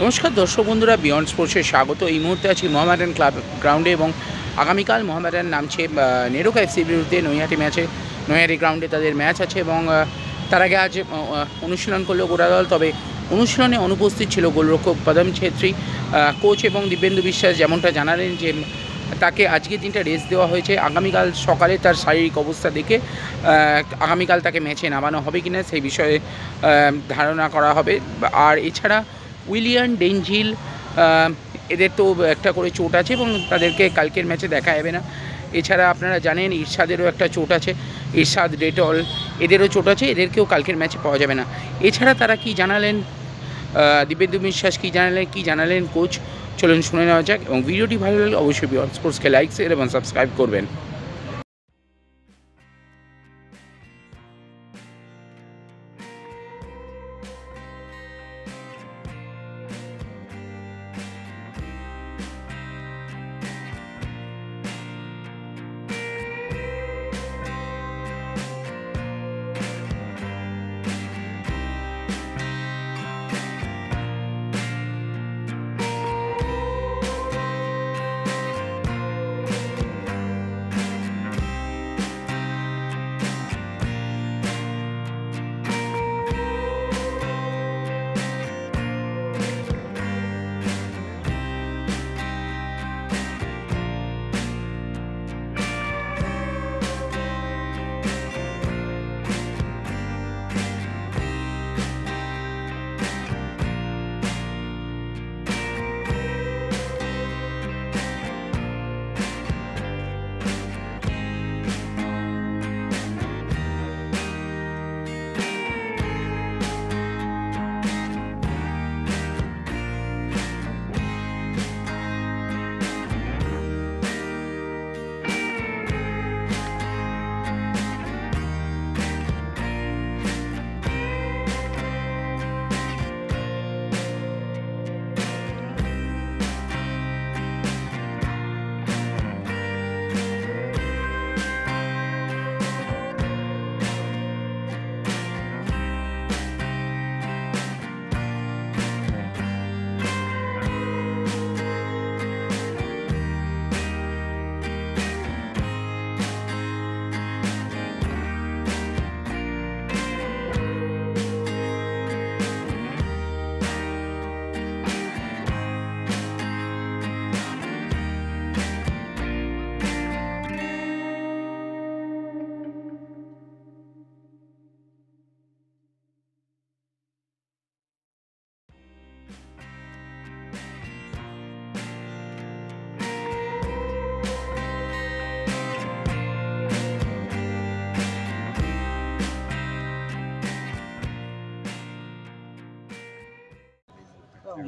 নমস্কার দর্শক বন্ধুরা, বিয়ন্ড স্পোর্টসে স্বাগত। এই মুহূর্তে আছি মোহামেডান ক্লাব গ্রাউন্ডে এবং আগামীকাল মোহামেডান নামছে নেরোকা এফসির বিরুদ্ধে নৈহাটি ম্যাচে। নৈহাটি গ্রাউন্ডে তাদের ম্যাচ আছে এবং তার আগে আজ অনুশীলন করলো গোটা দল। তবে অনুশীলনে অনুপস্থিত ছিল গোলরক্ষক পদম ছেত্রী। কোচ এবং দিব্যেন্দু বিশ্বাস যেমনটা জানালেন যে তাকে আজকের দিনটা রেস্ট দেওয়া হয়েছে। আগামীকাল সকালে তার শারীরিক অবস্থা দেখে আগামীকাল তাকে ম্যাচে নামানো হবে কিনা সেই বিষয়ে ধারণা করা হবে। আর এছাড়া উইলিয়ান, ডেনজিল এদের তো একটা করে চোট আছে এবং তাদেরকে কালকের ম্যাচে দেখা যাবে না। এছাড়া আপনারা জানেন ইরশাদেরও একটা চোট আছে, ইরশাদ, ডেটল এদেরও চোট আছে, এদেরকেও কালকের ম্যাচে পাওয়া যাবে না। এছাড়া তারা কি জানালেন, দিব্যেন্দু বিশ্বাস কী জানালেন কোচ, চলুন শুনে নেওয়া যাক। এবং ভিডিওটি ভালো লাগলে অবশ্যই বিয়ন্ড স্পোর্টসকে লাইক, শেয়ার এবং সাবস্ক্রাইব করবেন।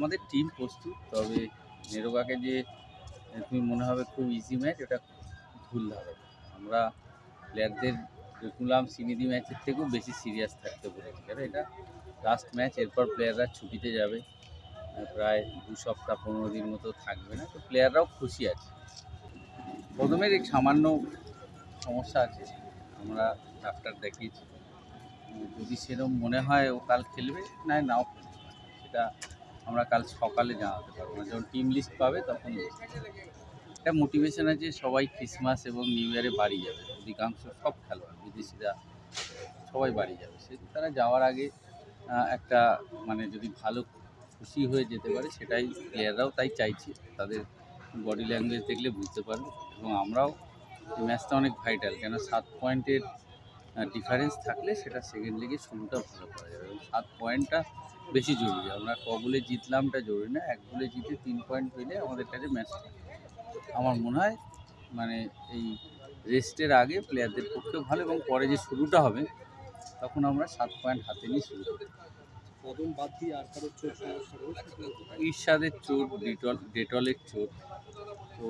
আমাদের টিম প্রস্তুত, তবে নেরোকাকে যে তুমি মনে হবে খুব ইজি ম্যাচ, ওটা ভুল হবে। আমরা প্লেয়ারদের দেখলাম সিমিদি ম্যাচের থেকেও বেশি সিরিয়াস থাকতে বলেছি, কারণ এটা লাস্ট ম্যাচ। এরপর প্লেয়াররা ছুটিতে যাবে, প্রায় 2 সপ্তাহ 15 দিন মতো থাকবে না, তো প্লেয়াররাও খুশি আছে। প্রথমের এক সামান্য সমস্যা আছে, আমরা ডাক্তার দেখিয়েছি। যদি সেরকম মনে হয় ও কাল খেলবে, নাও খেলবে, সেটা আমরা কাল সকালে জানাতে পারবো না। যখন টিম লিস্ট পাবে তখন একটা মোটিভেশন আছে। সবাই ক্রিসমাস এবং নিউ ইয়ারে বাড়ি যাবে, অধিকাংশ সব খেলোয়াড় বিদেশিরা সবাই বাড়ি যাবে। সে তারা যাওয়ার আগে একটা যদি ভালো খুশি হয়ে যেতে পারে, সেটাই প্লেয়াররাও তাই চাইছে। তাদের বডি ল্যাঙ্গুয়েজ দেখলে বুঝতে পারবে। এবং আমরাও এই ম্যাচটা অনেক ভাইটাল, কেন 7 পয়েন্টের ডিফারেন্স থাকলে সেটা সেকেন্ড লিগে শুরুটা ভালো করা যাবে। এবং 7 পয়েন্টটা বেশি জরুরি। আমরা গোলে জিতলামটা জরুরি না, 1 গোলে জিতে 3 পয়েন্ট পেলে আমাদের কাছে ম্যাচটা আমার মনে হয় এই রেস্টের আগে প্লেয়ারদের পক্ষেও ভালো। এবং পরে যে শুরুটা হবে তখন আমরা 7 পয়েন্ট হাতে নিয়ে শুরু করি। ঈর্ষাদের চোট, ডেটলের চোট, তো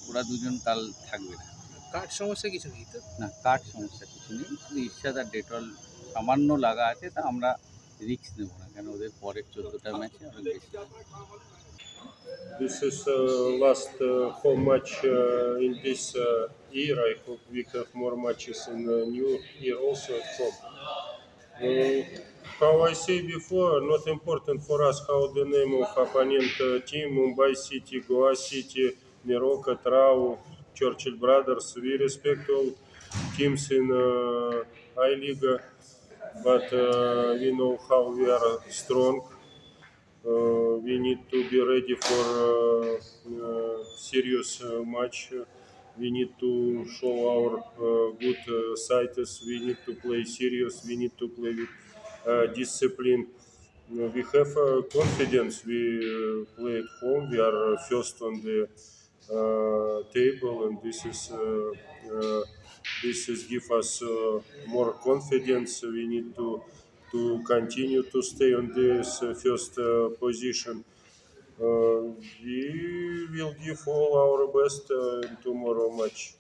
ওরা দুজন কাল থাকবে না। কাঠ সমস্যা কিছু নেই তো? না, কাঠ সমস্যা কিছু নেই, শুধু ঈর্ষাদ আর ডেটল সামান্য লাগা আছে। তা আমরা রিস্ক নেব না, কেন ওদের পরের 14টা ম্যাচে অনেক বেশি। This is last home match in this year. I hope we have more matches in the new year also at home. How I say before, not important for us how the name of opponent team, Mumbai City, Goa City, Neroka, Trau, Churchill Brothers. We respect all teams in I-Liga, but we know how we are strong. We need to be ready for serious match. We need to show our good sides. We need to play serious. We need to play with discipline. We have confidence. We play at home. We are first on the table, and this is give us more confidence. We need to continue to stay on this first position. We will give all our best in tomorrow match.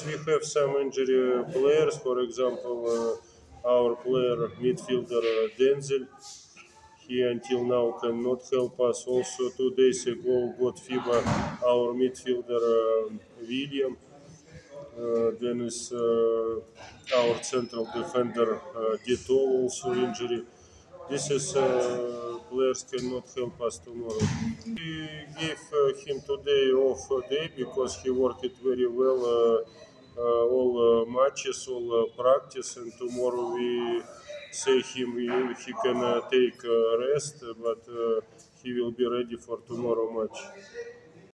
We have some injury players. For example, our player midfielder Denzel. He until now cannot help us. Also, 2 days ago got FIBA our midfielder William. Then is our central defender Detol also injury. This is players cannot help us tomorrow. We gave him today off day because he worked it very well all matches, all practice, and tomorrow we say him he can take rest, but he will be ready for tomorrow match.